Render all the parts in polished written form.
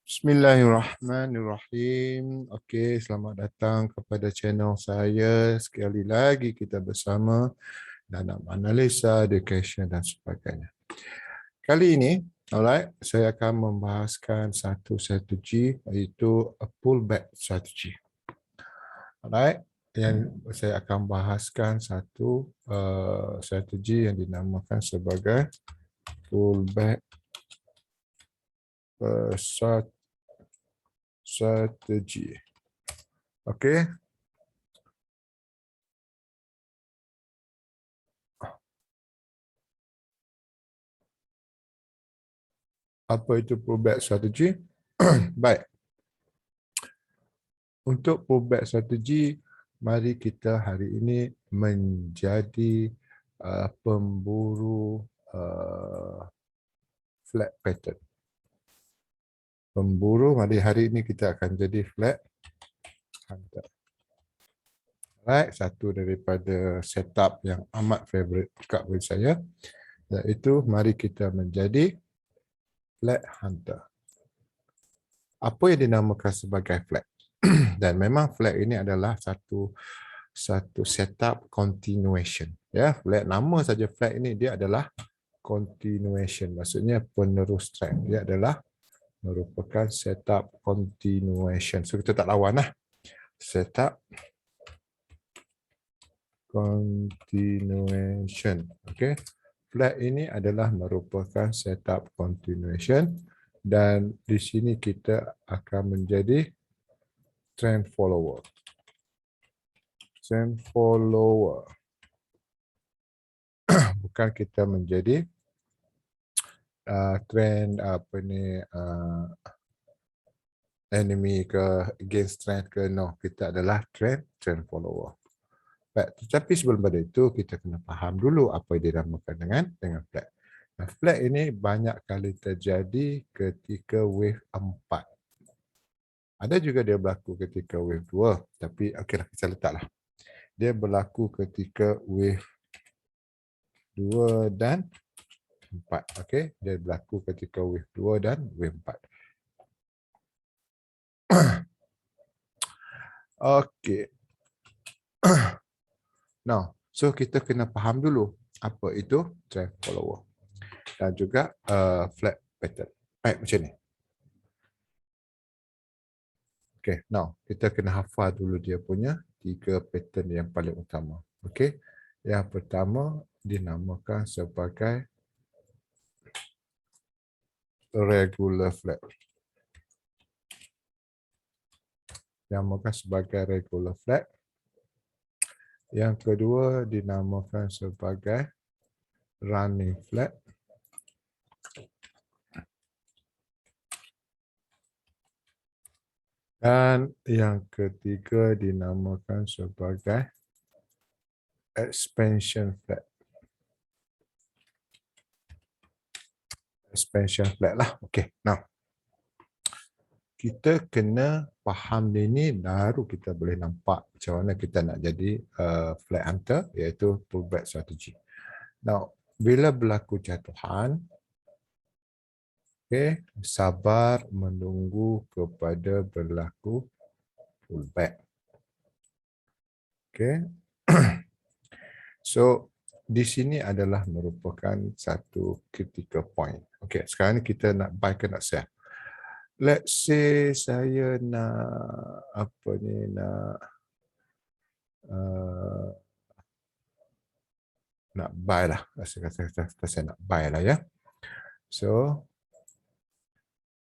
Bismillahirrahmanirrahim. Okey, selamat datang kepada channel saya. Sekali lagi kita bersama dalam analisa, education dan sebagainya. Kali ini, alright, saya akan membahaskan satu strategi iaitu a pullback strategy. Alright, yang saya akan bahaskan satu strategi yang dinamakan sebagai pullback strategi. Okey. Apa itu pullback strategy? Baik. Untuk pullback strategi, mari kita hari ini menjadi pemburu flat pattern. Pemburu, mari hari ini kita akan jadi flat hunter. Right, satu daripada setup yang amat favorite dekat bagi saya, iaitu mari kita menjadi flat hunter. Apa yang dinamakan sebagai flat? Dan memang flat ini adalah satu setup continuation. Ya, flat, nama saja flat ini dia adalah continuation, maksudnya penerus trend. Dia adalah merupakan setup continuation. So kita tak lawan lah. Setup continuation. Okay. Flat ini adalah merupakan setup continuation dan di sini kita akan menjadi trend follower. Trend follower. Bukan kita menjadi trend apa ni enemy ke against trend ke, no, kita adalah trend follower. Baik, tetapi sebelum pada itu kita kena faham dulu apa yang dinamakan dengan flat. Nah, flat ini banyak kali terjadi ketika wave 4. Ada juga dia berlaku ketika wave 2, tapi okeylah kita letaklah. Dia berlaku ketika wave 2 dan 4. Okey, dia berlaku ketika wave 2 dan wave 4. Okey. Now, so kita kena faham dulu apa itu trend follower dan juga flat pattern. Baik, macam ni. Okay, now kita kena hafal dulu dia punya 3 pattern yang paling utama. Okay, yang pertama dinamakan sebagai regular flat. Dinamakan sebagai regular flat. Yang kedua dinamakan sebagai running flat. Dan yang ketiga dinamakan sebagai expansion flat. Expansion flat lah. Okay, now kita kena faham ini baru kita boleh nampak macam mana kita nak jadi flat hunter, iaitu pullback strategy. Now, bila berlaku jatuhan, okay, sabar menunggu kepada berlaku pullback. Okay. So, di sini adalah merupakan satu critical point. Okay, sekarang ni kita nak buy ke nak sell. Let's say saya nak apa ni, nak buy lah. Saya nak buy lah ya. So,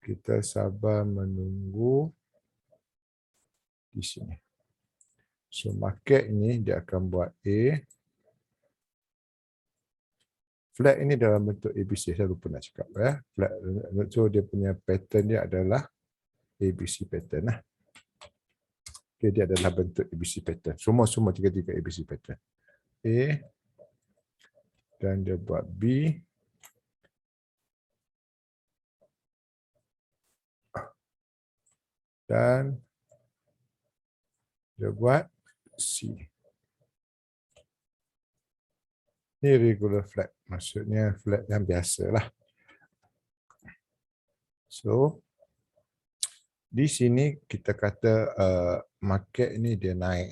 kita sabar menunggu di sini. So, market ini dia akan buat A. Flat ini dalam bentuk ABC, saya lupa nak cakap ya. Flat, so dia punya pattern dia adalah ABC pattern lah. Okay, dia adalah bentuk ABC pattern. Semua tiga-tiga ABC pattern. A dan dia buat B. Dan dia buat C. Ini regular flat, maksudnya flat yang biasa lah. So, Di sini kita kata market ini dia naik.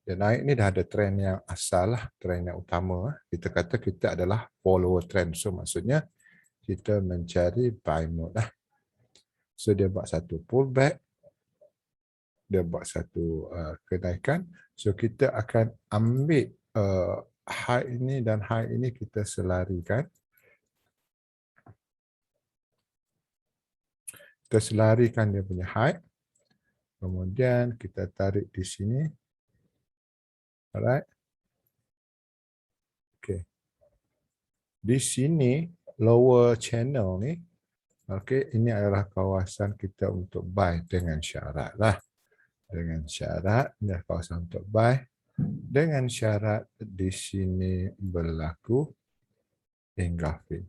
Dia naik ni dah ada trend yang asal lah, trend yang utama. Kita kata kita adalah follower trend. So maksudnya kita mencari buy mode lah. So dia buat satu pullback, dia buat satu kenaikan. So kita akan ambil high ini dan high ini kita selarikan. Kita selarikan dia punya high. Kemudian kita tarik di sini. Alright. Okay. Di sini lower channel ni, okay, ini adalah kawasan kita untuk buy dengan syarat lah. Dengan syarat, ini adalah kawasan untuk buy. Dengan syarat di sini berlaku engulfing.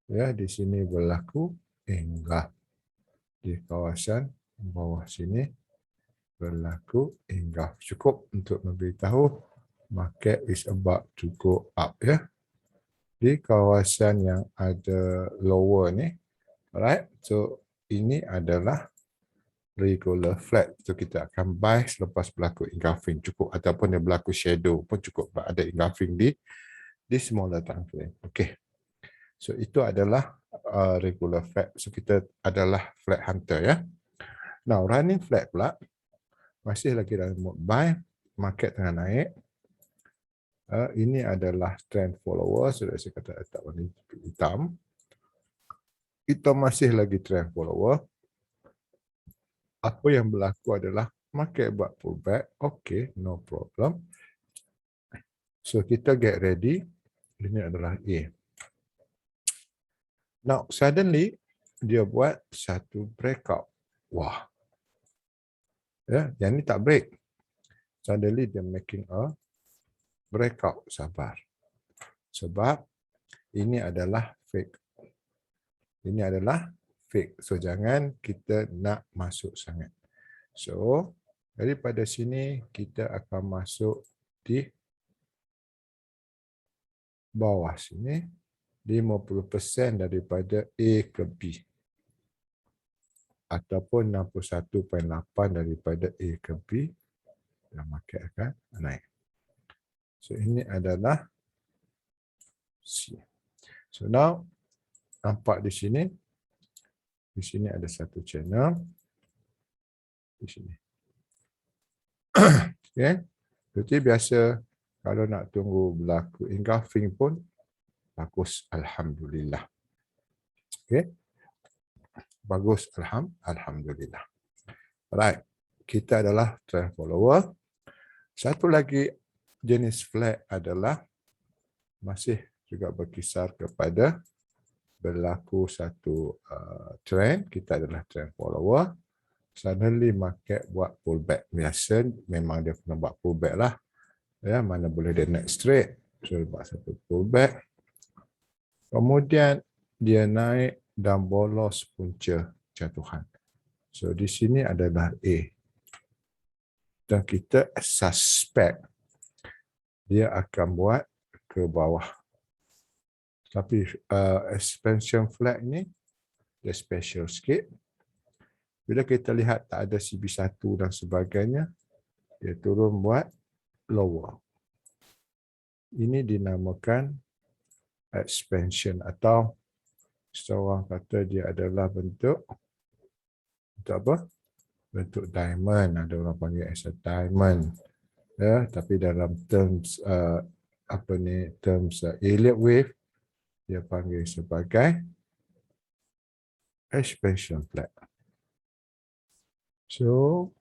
Ya, di sini berlaku engulf. Di kawasan bawah sini berlaku engulf. Cukup untuk memberitahu market is about to go up, ya. Di kawasan yang ada lower ni, alright. So ini adalah regular flat. So kita akan buy selepas berlaku engulfing, cukup, ataupun dia berlaku shadow pun cukup, ada engulfing di smaller time frame. Okay. So itu adalah regular flat. So kita adalah flat hunter, ya. Now running flat pula masih lagi dalam mode buy, market tengah naik. Ini adalah trend follower. Sudah saya kata letak warna hitam. Kita masih lagi trend follower. Apa yang berlaku adalah market buat pullback. Okay, no problem. So kita get ready. Ini adalah A. Now suddenly dia buat satu breakout. Wah. Ya, yang ni tak break. Suddenly dia making a breakout. Sabar. Sebab ini adalah fake. Ini adalah fake. So jangan kita nak masuk sangat. So daripada sini kita akan masuk di bawah sini 50% daripada A ke B. Ataupun 61.8 daripada A ke B. Dan market akan naik. So ini adalah C. So now nampak di sini. Di sini ada satu channel. Di sini. Okay. Jadi biasa kalau nak tunggu berlaku engulfing pun bagus, alhamdulillah. Okay. Bagus, alhamdulillah. Alright. Kita adalah trend follower. Satu lagi jenis flat adalah masih juga berkisar kepada berlaku satu trend. Kita adalah trend follower. Suddenly market buat pullback. Biasa memang dia kena buat pullback lah. Ya, mana boleh dia naik straight. So dia buat satu pullback. Kemudian dia naik dan bolos punca jatuhan. So di sini adalah A. Dan kita suspect dia akan buat ke bawah. Tapi expansion flag ni dia special sikit. Bila kita lihat tak ada CB1 dan sebagainya, dia turun buat lower. Ini dinamakan expansion atau seorang kata dia adalah bentuk apa? Bentuk diamond. Ada orang panggil as a diamond. Ya, tapi dalam terms Elliott wave dia panggil sebagai expansion flag. So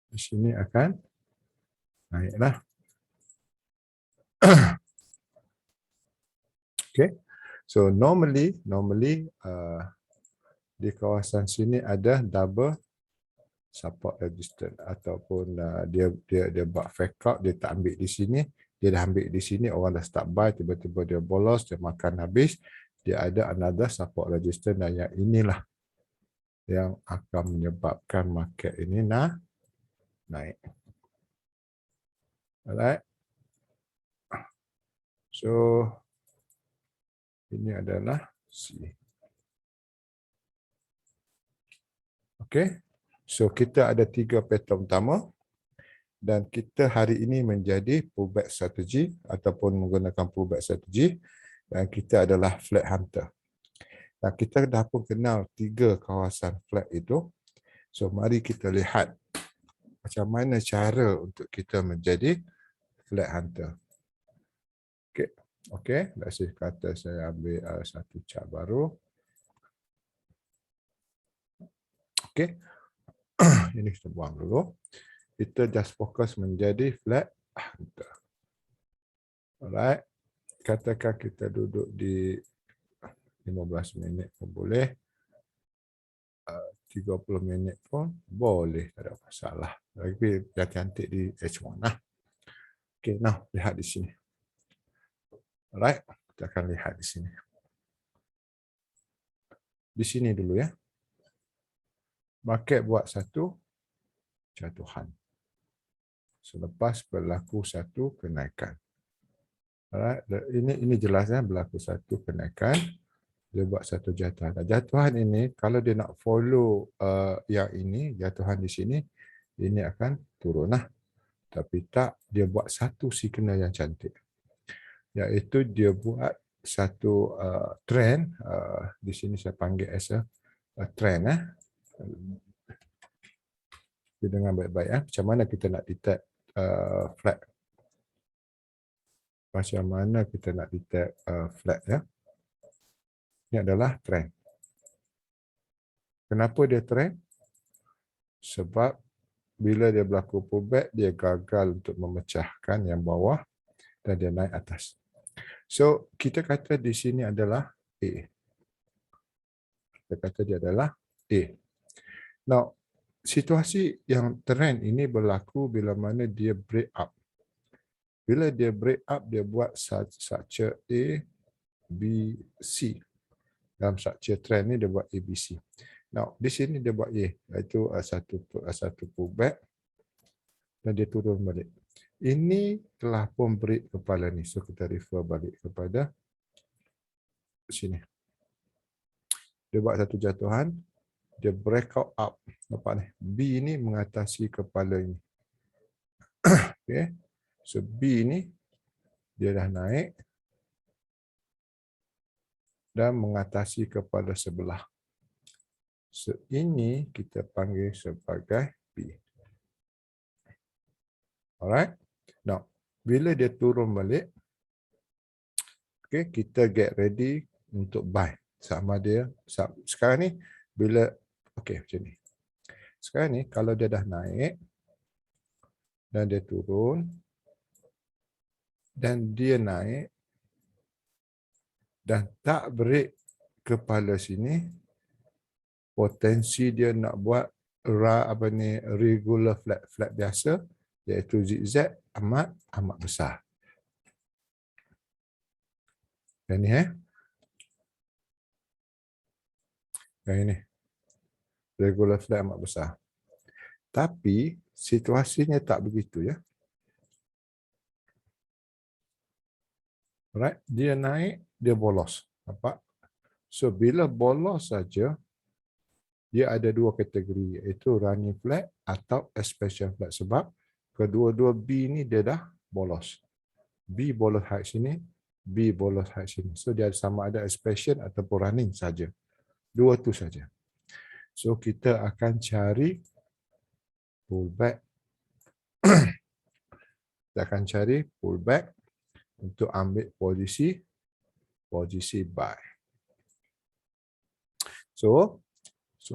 di sini akan naiklah. Okay. So normally di kawasan sini ada double support resistance ataupun dia buat fake out, dia tak ambil di sini, dia dah ambil di sini, orang dah start buy, tiba-tiba dia bolos, dia makan habis, dia ada another support resistance, dan yang inilah yang akan menyebabkan market ini naik. Alright. So ini adalah C. Okey. So kita ada 3 pattern utama dan kita hari ini menjadi pullback strategy ataupun menggunakan pullback strategy dan kita adalah flat hunter. Dan kita dah pun kenal 3 kawasan flat itu. So mari kita lihat macam mana cara untuk kita menjadi flat hunter. Okey. Okey, let's say kata saya ambil satu chart baru. Okey. Ini kita buang dulu. Kita just fokus menjadi flat hunter. Alright. Katakan kita duduk di 15 minit pun boleh. 30 minit pun boleh, tak ada masalah. Tapi yang cantik di H1 lah. Okey, nah lihat di sini. Alright, kita akan lihat di sini. Di sini dulu ya. Market buat satu jatuhan. Selepas berlaku satu kenaikan. Alright, ini jelas ya, berlaku satu kenaikan, dia buat satu jatuhan. Jatuhan ini kalau dia nak follow yang ini, jatuhan di sini, ini akan turun lah. Tapi tak, dia buat satu signal yang cantik. Iaitu dia buat satu trend, di sini saya panggil as a trend. Dengan baik-baik. Macam mana kita nak detect flat? Macam mana kita nak detect flat ya? Ini adalah trend. Kenapa dia trend? Sebab bila dia berlaku pullback, dia gagal untuk memecahkan yang bawah dan dia naik atas. So, kita kata di sini adalah A. Kita kata dia adalah A. Now, situasi yang trend ini berlaku bila mana dia break up. Bila dia break up, dia buat structure A, B, C. Dalam structure trend ni dia buat ABC. Now, di sini dia buat A, iaitu satu pullback dan dia turun balik. Ini telah pun break kepala ni. So, kita refer balik kepada sini. Dia buat satu jatuhan, dia breakout up. Nampak ni? B ni mengatasi kepala ini. Okay. So, B ni dia dah naik dan mengatasi kepala sebelah. So, ini kita panggil sebagai B. Alright. Now, bila dia turun balik, okay, kita get ready untuk buy. Sama dia, sekarang ni, bila, okay, macam ni. Sekarang ni, kalau dia dah naik, dan dia turun, dan dia naik, dan tak break kepala sini, potensi dia nak buat regular flat biasa, iaitu zigzag amat besar. Yang ni yang ini regular flat amat besar. Tapi situasinya tak begitu ya. Right, dia naik, dia bolos. Nampak? So bila bolos saja, dia ada dua kategori, iaitu running flat atau expansion flat, sebab kedua-dua B ni dia dah bolos. B bolos height sini, B bolos height sini. So dia sama ada expansion ataupun running saja. Dua tu saja. So kita akan cari pullback. Kita akan cari pullback untuk ambil posisi buy. So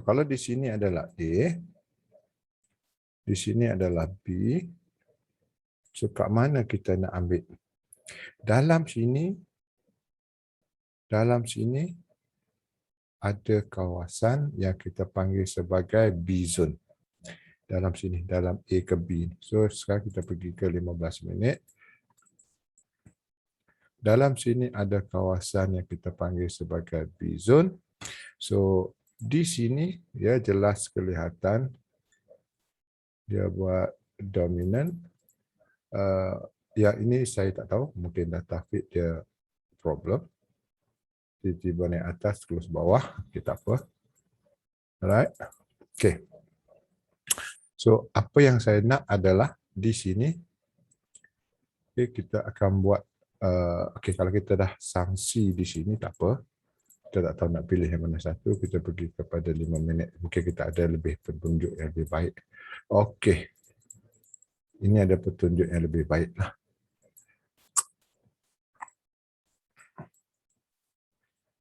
kalau di sini adalah A, di sini adalah B, so kat mana kita nak ambil? Dalam sini ada kawasan yang kita panggil sebagai B zone. Dalam sini, dalam A ke B. So sekarang kita pergi ke 15 minit. Dalam sini ada kawasan yang kita panggil sebagai B zone. So di sini ya jelas kelihatan dia buat dominant. Ya ini saya tak tahu, mungkin data feed dia problem. Tiba-tiba naik atas terus bawah, kita apa? Alright. Okey. So, apa yang saya nak adalah di sini, okay, kita akan buat, okey, kalau kita dah sangsi di sini, tak apa. Kita tak tahu nak pilih yang mana satu, kita pergi kepada 5 minit. Mungkin kita ada lebih petunjuk yang lebih baik. Okey. Ini ada petunjuk yang lebih baik lah.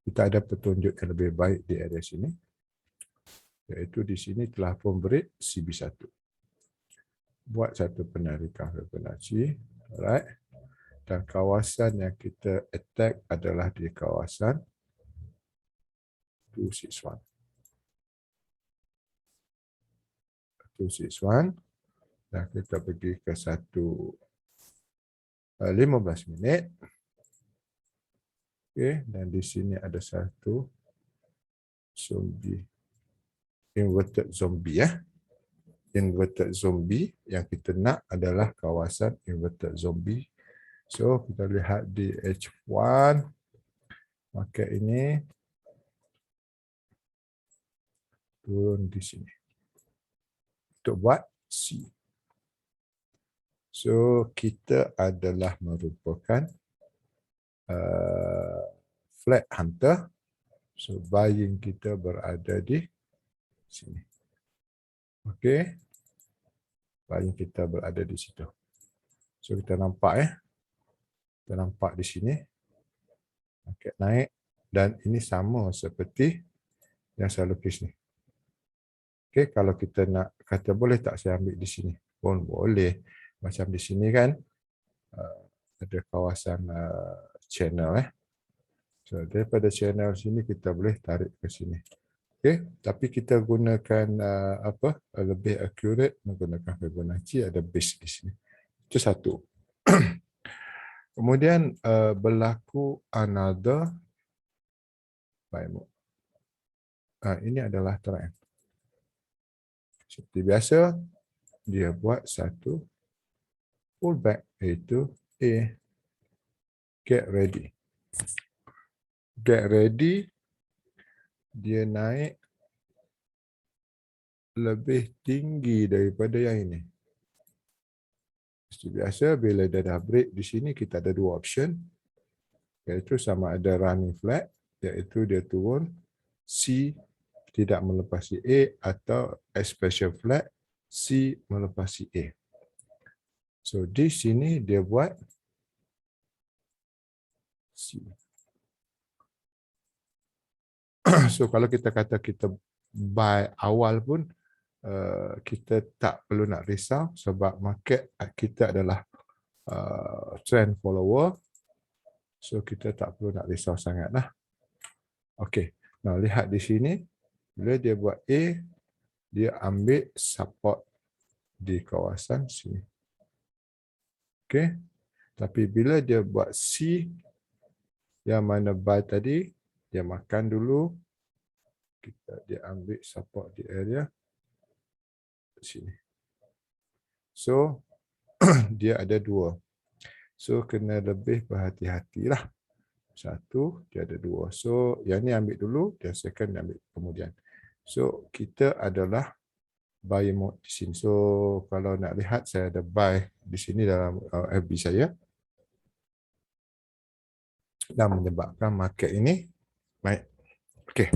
Kita ada petunjuk yang lebih baik di area sini. Iaitu di sini telah pun beri CB1. Buat satu penarikan Fibonacci. Alright. Dan kawasan yang kita attack adalah di kawasan 261. 261. Dan kita pergi ke 15 minit. Okay. Dan di sini ada satu zombie. Inverted zombie ya. Inverted zombie yang kita nak adalah kawasan inverted zombie. So kita lihat di H1 market ini turun di sini untuk buat C. So kita adalah merupakan flat hunter. So buying kita berada di sini. Okey. Buying kita berada di situ. So kita nampak kita nampak di sini market naik dan ini sama seperti yang saya lukis ni. Okey, kalau kita nak kata boleh tak saya ambil di sini? Pun boleh. Macam di sini kan ada kawasan channel So daripada channel sini kita boleh tarik ke sini. Okey, tapi kita gunakan lebih accurate menggunakan Fibonacci, ada base di sini. Itu satu. Kemudian berlaku another buy mode. Ini adalah trend. Seperti biasa, dia buat satu pullback, iaitu A. Get ready. Get ready, dia naik lebih tinggi daripada yang ini. Seperti biasa, bila dia dah break di sini, kita ada dua option. Iaitu sama ada running flat, iaitu dia turun C tidak melepasi A, atau special flat C melepasi A. So di sini dia buat C. So kalau kita kata kita buy awal pun, kita tak perlu nak risau sebab market kita adalah trend follower. So kita tak perlu nak risau sangat lah. Okey, nah lihat di sini, bila dia buat A, dia ambil support di kawasan sini. Okey, tapi bila dia buat C, yang mana buy tadi, dia makan dulu, dia ambil support di area sini. So dia ada dua. So kena lebih berhati-hatilah. Satu, dia ada dua. So yang ni ambil dulu, yang second ambil kemudian. So kita adalah buy mode di sini. So kalau nak lihat, saya ada buy di sini dalam FB saya. Dan menyebabkan market ini naik. Okey.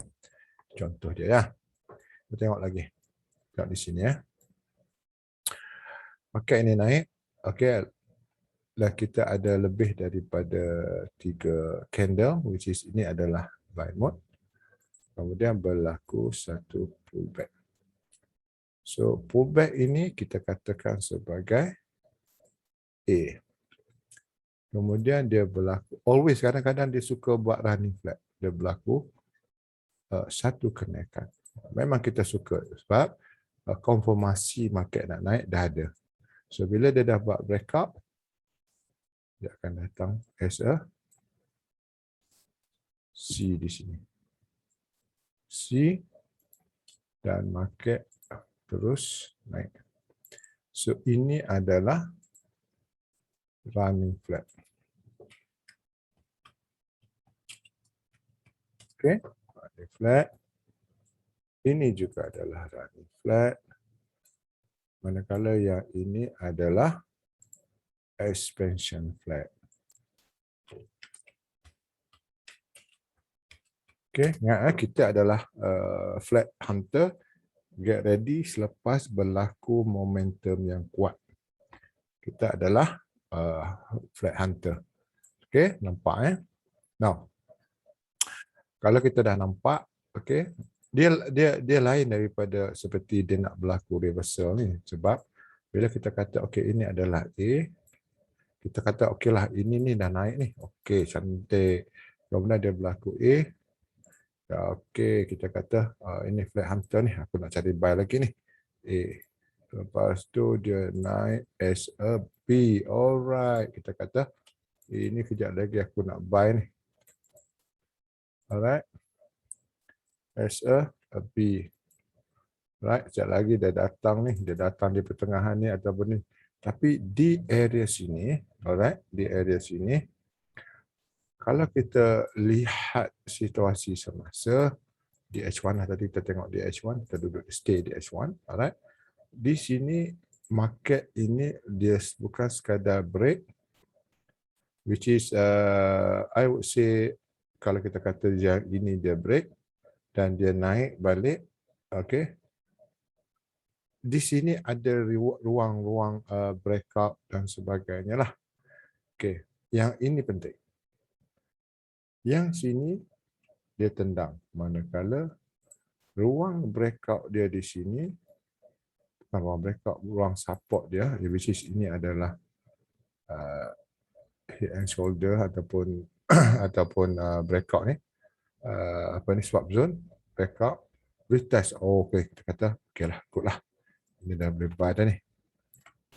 Contoh dia ya. Kita tengok lagi. Tengok di sini ya. Market ini naik. Okey. Dan kita ada lebih daripada 3 candle, which is ini adalah buy mode. Kemudian berlaku satu pullback. So pullback ini kita katakan sebagai A. Kemudian dia berlaku, always kadang-kadang dia suka buat running flat. Dia berlaku satu kenaikan. Memang kita suka sebab konfirmasi market nak naik dah ada. So bila dia dah buat breakout, dia akan datang as a C di sini. C dan market terus naik. So ini adalah running flat. Okay, running flat. Ini juga adalah running flat. Manakala yang ini adalah expansion flat. Okey, ingat kita adalah flat hunter. Get ready selepas berlaku momentum yang kuat. Kita adalah flat hunter. Okey, nampak Now, kalau kita dah nampak, okey, dia lain daripada seperti dia nak berlaku reversal ni, sebab bila kita kata okey ini adalah A, kita kata okeylah ini ni dah naik ni. Okey, cantik. Kemudian dia berlaku A. Okey, kita kata ini flat hunter ni, aku nak cari buy lagi ni. A. Lepas tu dia naik as a B. Alright, kita kata ini kejap lagi aku nak buy ni. Alright. As a B. Right, sekejap lagi dia datang ni, dia datang di pertengahan ni ataupun ni. Tapi di area sini, alright, di area sini, kalau kita lihat situasi semasa di H1 tadi kita tengok di H1, kita duduk stay di H1, alright. Di sini market ini dia bukan sekadar break, which is I would say kalau kita kata ini dia break dan dia naik balik, okay. Di sini ada ruang-ruang breakout dan sebagainya lah. Okay, yang ini penting. Yang sini dia tendang, manakala ruang breakout dia di sini, bukan ruang breakout, ruang support dia, which is ini adalah head and shoulder ataupun ataupun breakout ni, apa ni, swap zone, breakout, retest. Oh, okay, kita kata, okay lah, good lah. Ini dah boleh buy dah ni.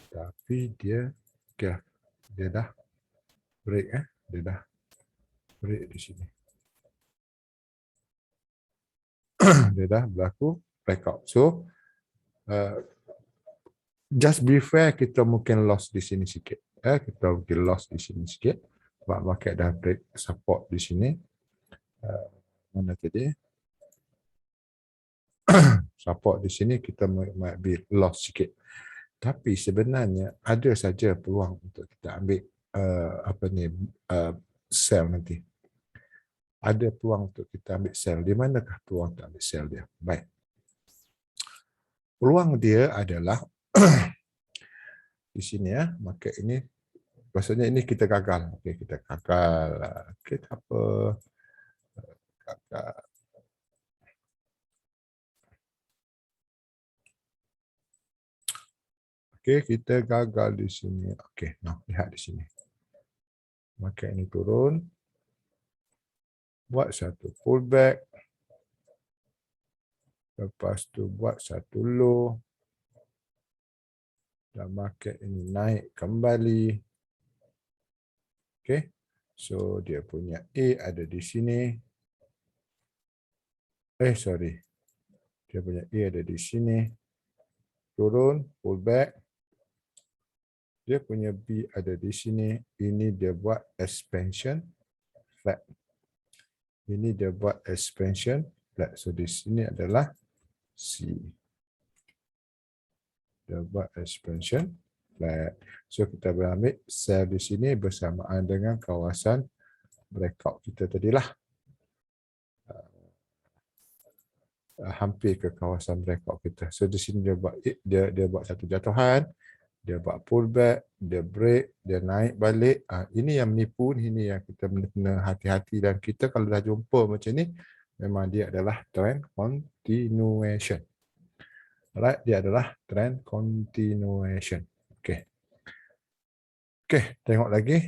Tapi dia, okay lah, dia dah break dia dah break di sini. Dia dah berlaku breakout. So just be fair, kita mungkin loss di sini sikit. Kita mungkin loss di sini sikit. Sebab market dah break support di sini. Mana tadi? Support di sini kita might be loss sikit. Tapi sebenarnya ada saja peluang untuk kita ambil sell nanti. Ada peluang untuk kita ambil sell. Di manakah peluang untuk ambil sell dia? Baik. Peluang dia adalah di sini market ini, maksudnya ini kita gagal. Okey, kita gagal. Okey, tak apa. Gagal. Okey, kita gagal di sini. Okey, nah, lihat di sini. Market ini turun. Buat satu pullback. Lepas tu buat satu low. Dan market ini naik kembali. Okey. So dia punya A ada di sini. Sorry. Dia punya A ada di sini. Turun, pullback. Dia punya B ada di sini. Ini dia buat expansion flat. Ini dia buat expansion flat. So di sini adalah C. Dia buat expansion flat. So kita boleh ambil sell di sini bersamaan dengan kawasan breakout kita tadilah. Hampir ke kawasan breakout kita. So di sini dia buat satu jatuhan, dia buat pullback, dia break, dia naik balik. Ini yang menipu, ini yang kita kena hati-hati, dan kita kalau dah jumpa macam ni, memang dia adalah trend continuation. Alright, dia adalah trend continuation. Okey. Okey, tengok lagi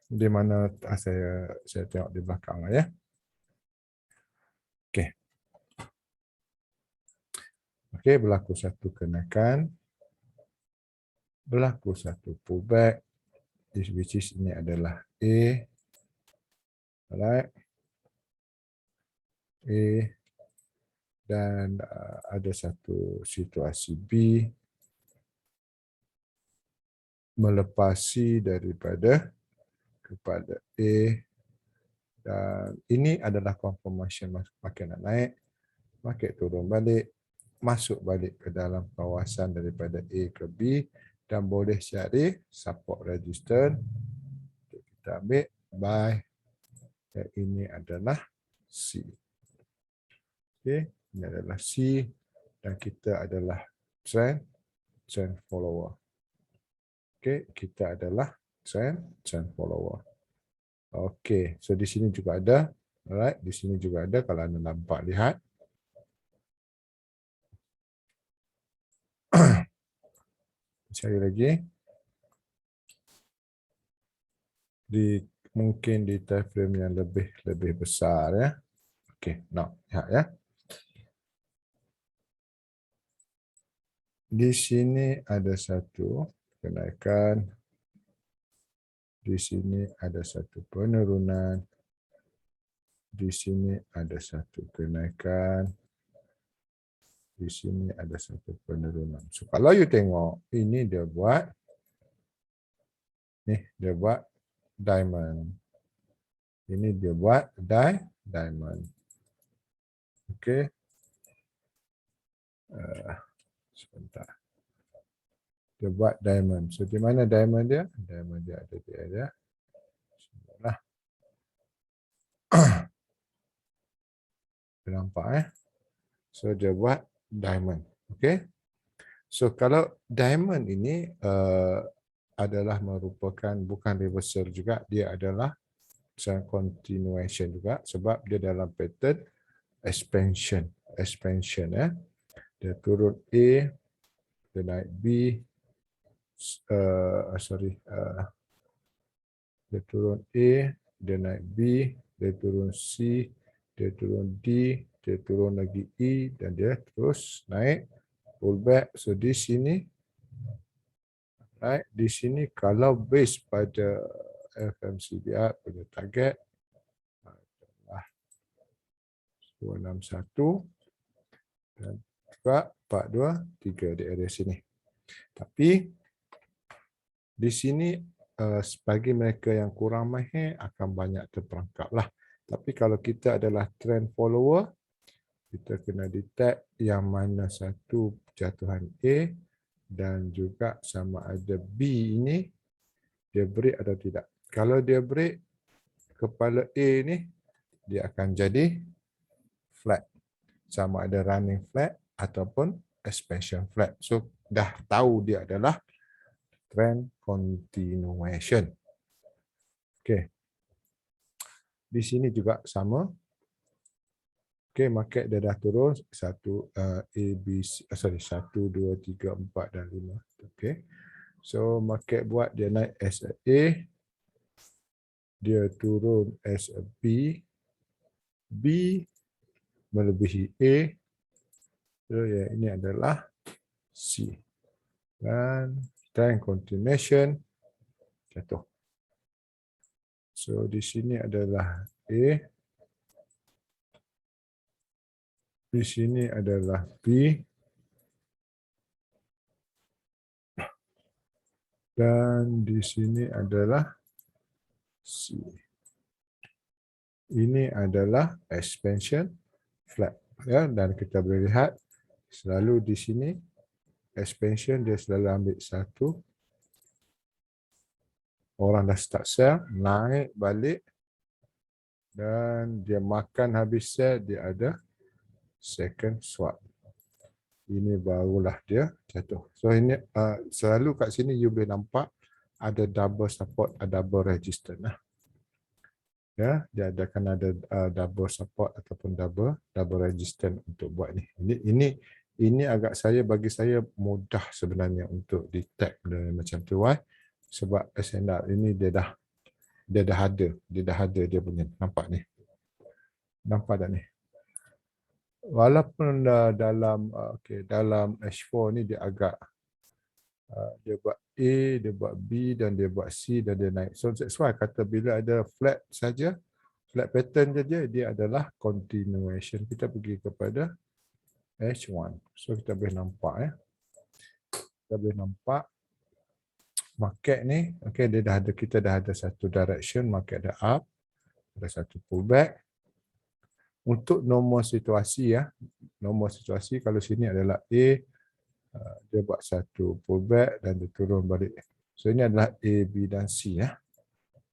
di mana saya tengok di belakang ya. Okey. Okey, berlaku satu kenaikan. Berlaku satu pullback. Which is ini adalah A. Alright. A. Dan ada satu situasi B. Melepasi daripada kepada A. Dan ini adalah confirmation market nak naik. market turun balik, masuk balik ke dalam kawasan daripada A ke B dan boleh cari support resistance. Kita ambil buy. Dan ini adalah C. Okey, ini adalah C dan kita adalah trend follower. Okey, kita adalah trend follower. Okey, so di sini juga ada. Alright, di sini juga ada kalau anda nampak lihat. Cari lagi. Mungkin di time frame yang lebih besar ya. Okey, now lihat ya. Di sini ada satu kenaikan. Di sini ada satu penurunan. Di sini ada satu kenaikan. Di sini ada satu penurunan. So kalau you tengok, ini dia buat diamond. Ini dia buat diamond. Okey. Sebentar. Dia buat diamond. So di mana diamond dia? Diamond dia ada di area. Sebenarlah. Nampak So dia buat diamond. Okey. So kalau diamond ini adalah merupakan bukan reversal juga, dia adalah continuation juga sebab dia dalam pattern expansion ya. Dia turun A, dia naik B, dia turun A, dia naik B, dia turun C, dia turun D, dia turun lagi E dan dia terus naik pullback. So di sini di sini kalau base pada FMCDR pada target 261 dan juga 423 di area sini. Tapi di sini bagi mereka yang kurang mahir akan banyak terperangkap lah. Tapi kalau kita adalah trend follower, kita kena detect yang mana satu jatuhan A dan juga sama ada B ini dia break atau tidak. Kalau dia break, kepala A ni dia akan jadi flat. Sama ada running flat ataupun expansion flat. So dah tahu dia adalah trend continuation. Okey. Di sini juga sama. Okey, market dia dah turun 1 1 2 3 4 dan 5. Okey. So market buat dia naik as a A, dia turun as a B, B melebihi A. So ya, ini adalah C. Dan trend continuation jatuh. So di sini adalah A. Di sini adalah B. Dan di sini adalah C. Ini adalah expansion flat. Ya, dan kita boleh lihat selalu di sini expansion dia selalu ambil satu. Orang dah start sell, naik balik dan dia makan habis sell, dia ada second swap. Ini barulah dia jatuh. So ini selalu kat sini you boleh nampak ada double support, ada double resistance lah. Ya, dia akan ada double support ataupun double resistance untuk buat ni. Ini agak bagi saya mudah sebenarnya untuk detect macam tu sebab SNR ini dia dah ada dia punya, nampak ni. Nampak tak ni? Walaupun dalam dalam H4 ni dia agak dia buat A, dia buat B dan dia buat C dan dia naik. So that's why kata bila ada flat saja, flat pattern saja, dia adalah continuation. Kita pergi kepada H1. So kita boleh nampak kita boleh nampak market ni, kita dah ada satu direction, market ada up, ada satu pullback. Untuk nombor situasi ya, nombor situasi kalau sini adalah A, dia buat satu pullback dan dia turun balik. So ini adalah A, B dan C ya.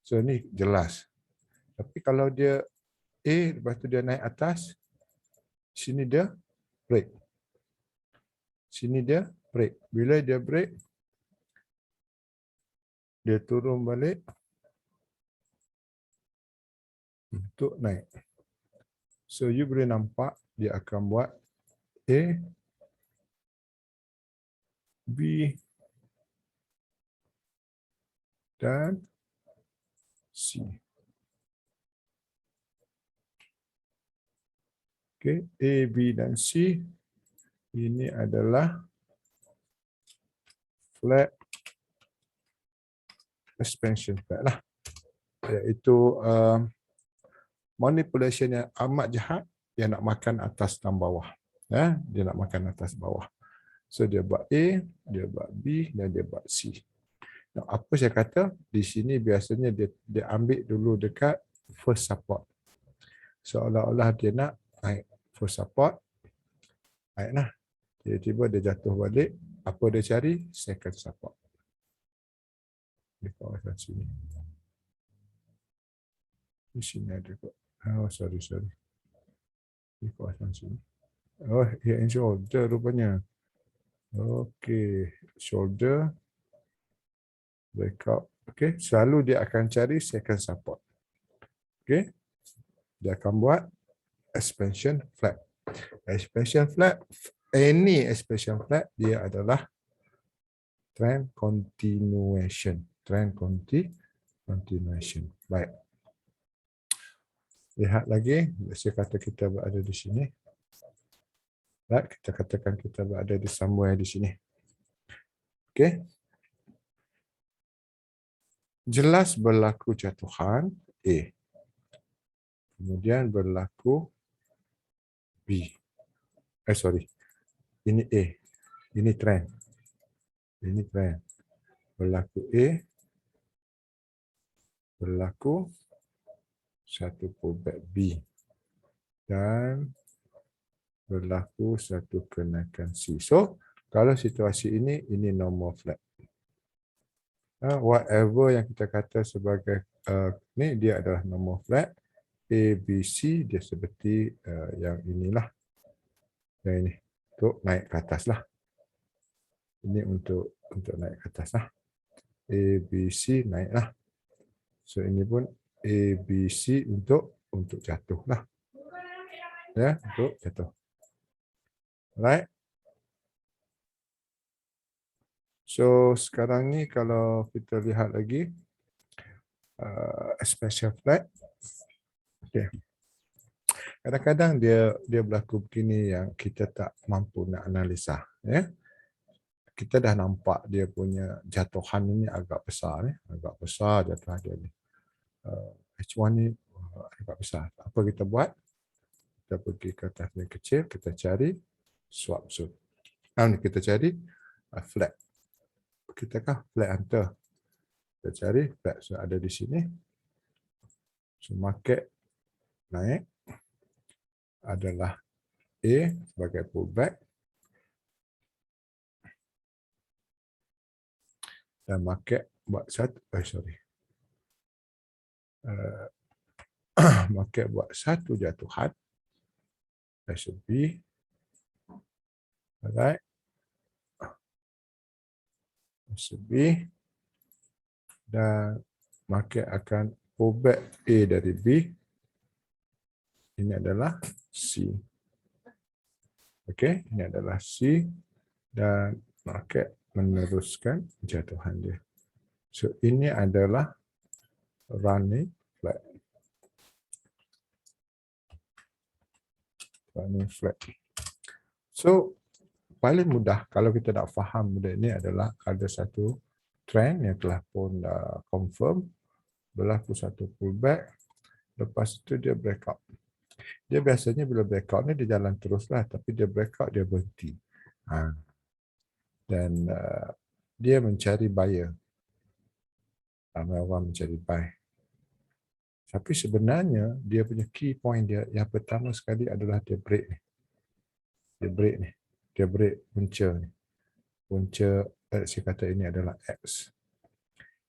So ini jelas. Tapi kalau dia A, lepas tu dia naik atas, sini dia break. Sini dia break. Bila dia break, dia turun balik untuk naik. So you boleh nampak dia akan buat A, B dan C. Okay, A, B dan C ini adalah flat expansion flat lah. Iaitu manipulation yang amat jahat, dia nak makan atas dan bawah. Ya, dia nak makan atas bawah. So dia buat A, dia buat B dan dia buat C. Nah, apa saya kata di sini biasanya dia ambil dulu dekat first support. Seolah-olah dia nak naik first support. Naiklah. Tiba-tiba dia jatuh balik. Apa dia cari? Second support. Di kawasan sini. Di sini ada kot. Oh, sorry. Di kawasan sini. Oh, head and shoulder rupanya. Okey, shoulder breakout. Okey, selalu dia akan cari second support. Okey. Dia akan buat expansion flat. Expansion flat, any expansion flat dia adalah trend continuation. Trend continuation. Baik. Lihat lagi, saya kata kita berada di sini. Baik, kita katakan kita berada di somewhere di sini. Okey. Jelas berlaku jatuhan A. Kemudian berlaku B. Sorry. Ini A. Ini trend. Ini trend. Berlaku A. Berlaku satu pullback B. Dan berlaku satu kenaikan C. So, kalau situasi ini normal flat. Whatever yang kita kata sebagai ni dia adalah normal flat. A, B, C dia seperti yang inilah. Yang ini untuk naik ke atas lah. Ini untuk naik ke atas lah. A, B, C naik lah. So ini pun A, B, C untuk jatuh lah. Ya, untuk jatuh. Right. So sekarang ni kalau kita lihat lagi expansion flat. Okay. Kadang-kadang dia berlaku begini yang kita tak mampu nak analisa. Ya. Kita dah nampak dia punya jatuhan ini agak besar. Agak besar jatuhan dia ni. H1 ni agak besar. Apa kita buat? Kita pergi ke atas yang kecil, kita cari swap zone. Kita cari flat. Kita kah flat hunter. Kita cari flat zone ada di sini. So market naik adalah A sebagai pullback. Dan market buat satu, market buat satu jatuhan. Should be alright. Should be dan market akan pullback A dari B. Ini adalah C. Okey, ini adalah C dan market meneruskan jatuhan dia. So ini adalah running flat. Running flat. So paling mudah kalau kita nak faham benda ini adalah ada satu trend yang telah pun confirm, berlaku satu pullback, lepas itu dia breakout. Dia biasanya bila breakout ni dia jalan teruslah, tapi dia breakout dia berhenti. Dan dia mencari buyer. Ramai orang mencari buy. Tapi sebenarnya dia punya key point dia yang pertama sekali adalah dia break ni. Dia break ni. Dia break punca ni. Punca saya kata ini adalah X.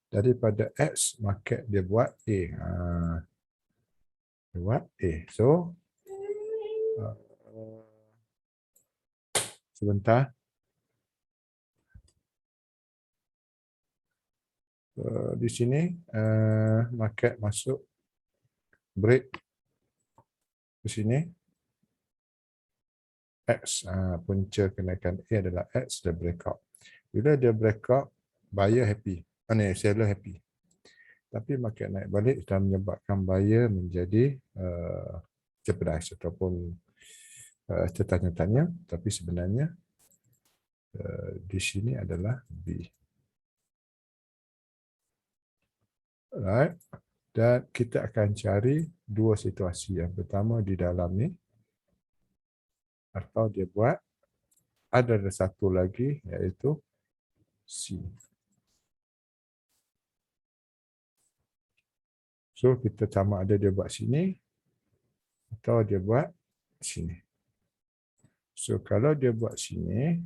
Daripada X, market dia buat A. Dia buat A. So, sebentar. Di sini, market masuk break di sini. X, punca kenaikan A adalah X, dia breakout. Bila dia breakout, buyer happy. Seller happy. Tapi market naik balik dan menyebabkan buyer menjadi jeopardize ataupun tertanya-tanya. Tapi sebenarnya di sini adalah B. Right. Dan kita akan cari dua situasi. Yang pertama di dalam ni, atau dia buat ada satu lagi iaitu C. So kita sama ada dia buat sini atau dia buat sini. So kalau dia buat sini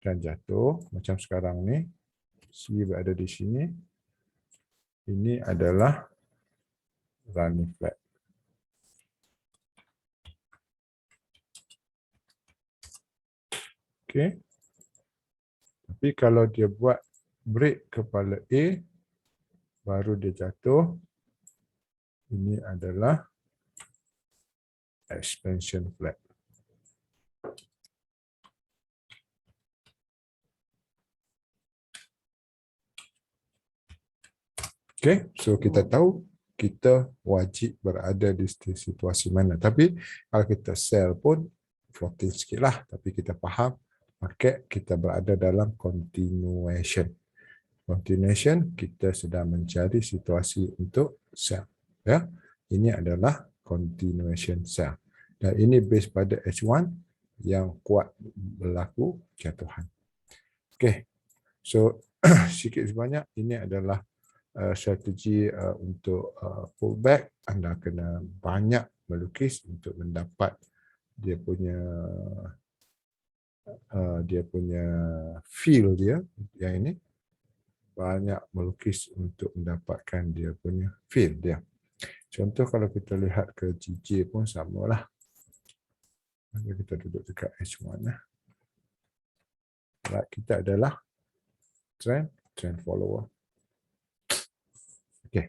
dan jatuh macam sekarang ni, C berada di sini, ini adalah running flat. Okay. Tapi kalau dia buat break kepala A, baru dia jatuh, ini adalah expansion flat. Okay, so kita tahu kita wajib berada di situasi mana. Tapi kalau kita sell pun floating sikit lah. Tapi kita faham market kita berada dalam continuation. Continuation, kita sedang mencari situasi untuk sell. Ya, ini adalah continuation sell. Dan ini base pada H1 yang kuat berlaku jatuhan. Okay, so sikit sebanyak ini adalah strategi untuk pullback. Anda kena banyak melukis untuk mendapat dia punya feel dia. Yang ini banyak melukis untuk mendapatkan dia punya feel dia. Contoh kalau kita lihat ke GJ pun samalah. Kita duduk dekat H1 lah. Right, kita adalah trend follower. Okay.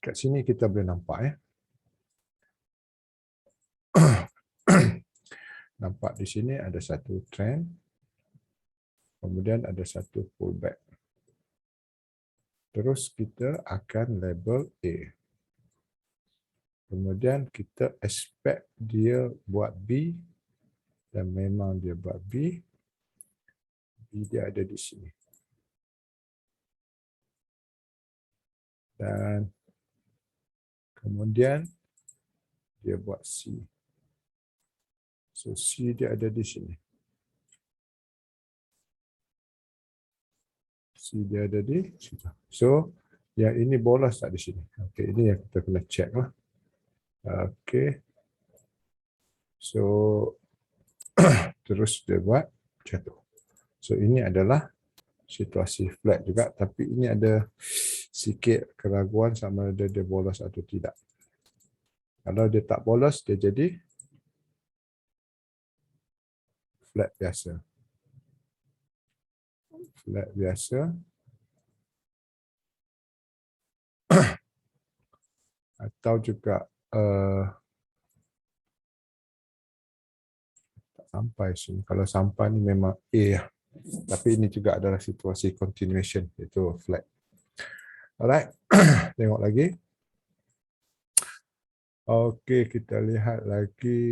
Kat sini kita boleh nampak ya. Nampak di sini ada satu trend. Kemudian ada satu pullback. Terus kita akan label A. Kemudian kita expect dia buat B. Dan memang dia buat B. B dia ada di sini. Dan kemudian dia buat C. So C dia ada di sini. C dia ada di sini. So yang ini bolos tak di sini. Okey, ini yang kita kena check lah. Okey. So terus dia buat jatuh. So ini adalah situasi flat juga, tapi ini ada sikit keraguan sama ada dia bolos atau tidak. Kalau dia tak bolos, dia jadi flat biasa. Flat biasa. Atau juga tak sampai sini. Kalau sampai ni memang A. Tapi ini juga adalah situasi continuation, iaitu flat. Alright, tengok lagi. Okey, kita lihat lagi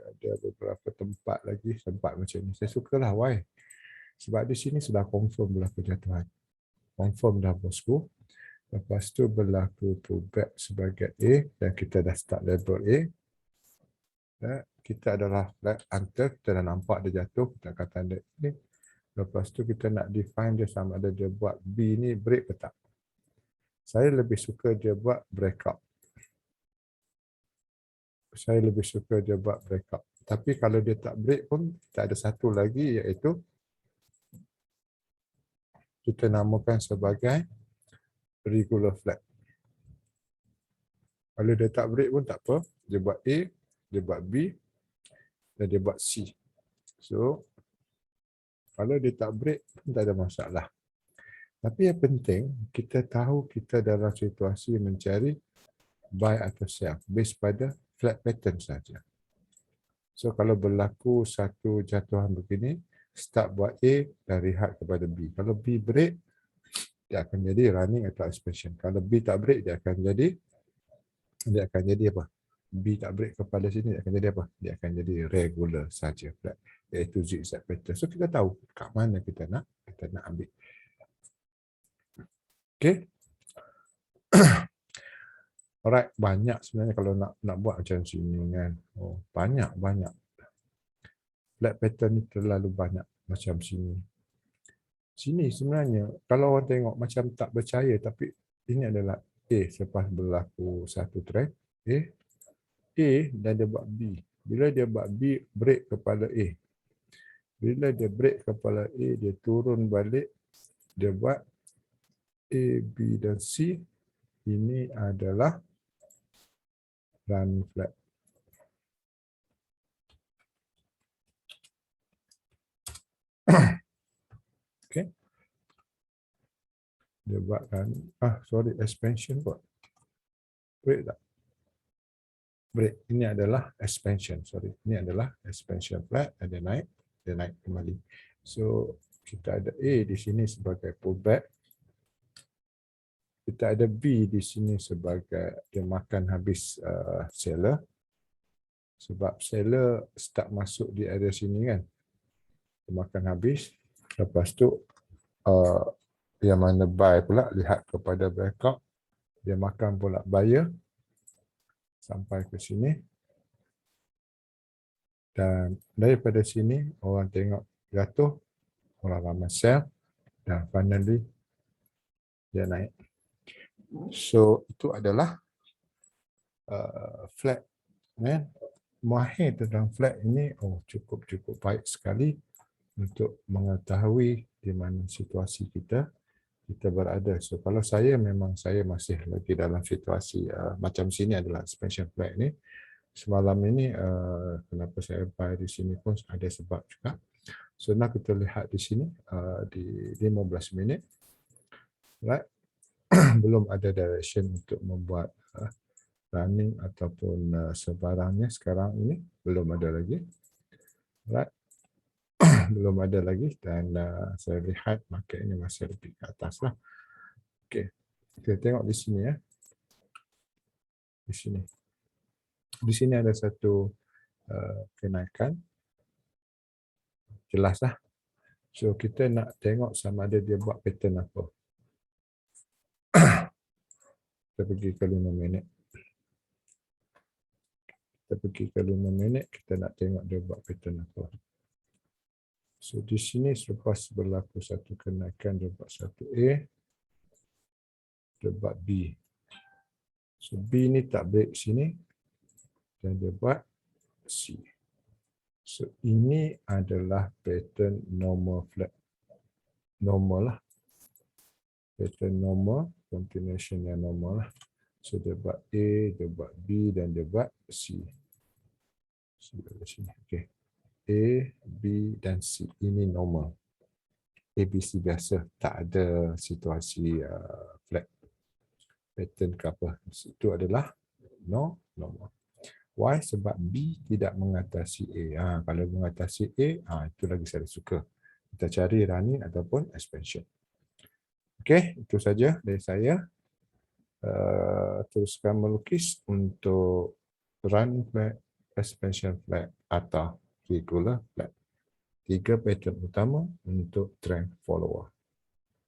ada beberapa tempat lagi, tempat macam ni. Saya sukalah why? Sebab di sini sudah confirm berlaku jatuhan. Confirm dah bosku. Lepas tu berlaku pullback sebagai A dan kita dah start label A. Dan kita adalah flat until kita dah nampak dia jatuh, kita akan tanda ini. Lepas tu kita nak define dia sama ada dia buat B ni break ke tak. Saya lebih suka dia buat breakout. Saya lebih suka dia buat breakout. Tapi kalau dia tak break pun, tak ada satu lagi iaitu kita namakan sebagai regular flat. Kalau dia tak break pun tak apa. Dia buat A, dia buat B dan dia buat C. So, kalau dia tak break pun tak ada masalah. Tapi yang penting, kita tahu kita dalam situasi mencari buy atau sell based pada flat pattern saja. So, kalau berlaku satu jatuhan begini, start buat A dan rehat kepada B. Kalau B break, dia akan jadi running atau expansion. Kalau B tak break, dia akan jadi apa? B tak break kepada sini, dia akan jadi apa? Dia akan jadi regular saja flat, iaitu zigzag pattern. So, kita tahu kat mana kita nak ambil. Okay. Alright, banyak sebenarnya kalau nak buat macam sini kan. Oh, banyak. Flat pattern ni terlalu banyak macam sini. Sini sebenarnya kalau orang tengok macam tak percaya, tapi ini adalah A selepas berlaku satu trend. A dan dia buat B. Bila dia buat B, break kepada A. Bila dia break kepala A, dia turun balik. Dia buat A, B dan C. Ini adalah run flat. Okay. Dia buat run. Expansion buat. Break tak? Break. Ini adalah expansion. Ini adalah expansion flat. Dia naik kembali. So, kita ada A di sini sebagai pullback. Kita ada B di sini sebagai dia makan habis seller. Sebab seller start masuk di area sini kan. Dia makan habis. Lepas tu yang mana buy pula lihat kepada breakout. Dia makan pula buyer sampai ke sini. Dan daripada sini orang tengok jatuh, orang ramai sell dan finally dia naik. So itu adalah flat. Mahir tentang flat ini cukup baik sekali untuk mengetahui di mana situasi kita berada. So kalau saya masih lagi dalam situasi macam sini adalah expansion flat ni. Semalam ini kenapa saya buy di sini pun ada sebab juga. So nak kita lihat di sini di 15 minit. Right. Belum ada direction untuk membuat running ataupun sebarangnya sekarang ini belum ada lagi. Right. Belum ada lagi dan saya lihat market ini masih lebih ke atas lah. Okey. Kita tengok di sini ya. Di sini ada satu kenaikan. Jelas lah. So kita nak tengok sama ada dia buat pattern apa. Kita pergi ke 5 minit. Kita nak tengok dia buat pattern apa. So di sini selepas berlaku satu kenaikan, dia buat satu A, dia buat B. So B ni tak break sini dan dia buat C. So ini adalah pattern normal flat. Normal lah. Pattern normal, continuation yang normal lah. So dia buat A, dia buat B dan dia buat C. Okay. A, B dan C. Ini normal. ABC biasa. Tak ada situasi flat pattern ke apa. Itu adalah normal. Why? Sebab B tidak mengatasi A. Kalau mengatasi A, itu lagi saya suka. Kita cari running ataupun expansion. Okey, itu saja dari saya. Teruskan melukis untuk run flat, expansion flat atau regular flat. 3 pattern utama untuk trend follower.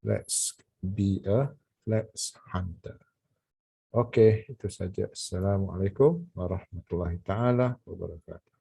Let's be a flat hunter. Okey, itu saja. Assalamualaikum warahmatullahi taala wabarakatuh.